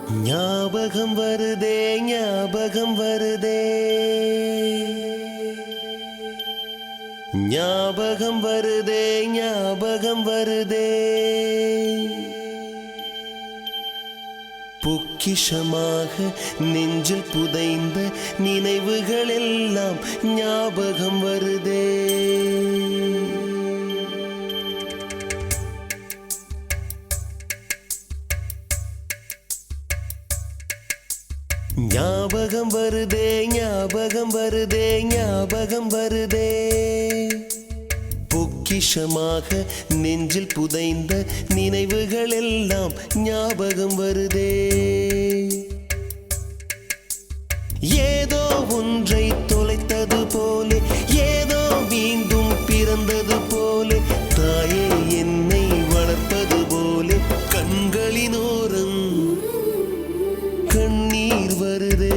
ஞாபகம் வருதே ஞாபகம் வருதே ஞாபகம் வருதே ஞாபகம் வருதே பொக்கிஷமாக நெஞ்சில் புதைந்த நினைவுகள் எல்லாம் ஞாபகம் வருதே ஞாபகம் வருதே ஞாபகம் வருதே ஞாபகம் வருதே பொக்கிஷமாக நெஞ்சில் புதைந்த நினைவுகள் எல்லாம் ஞாபகம் வருதே ஏதோ ஒன்றை தொலைத்தது போலே ஏதோ மீண்டும் பிறந்தது போலே தாயே என்னை வளர்ப்பது போலே கண்களினோரம் கண்ணீர் வருதே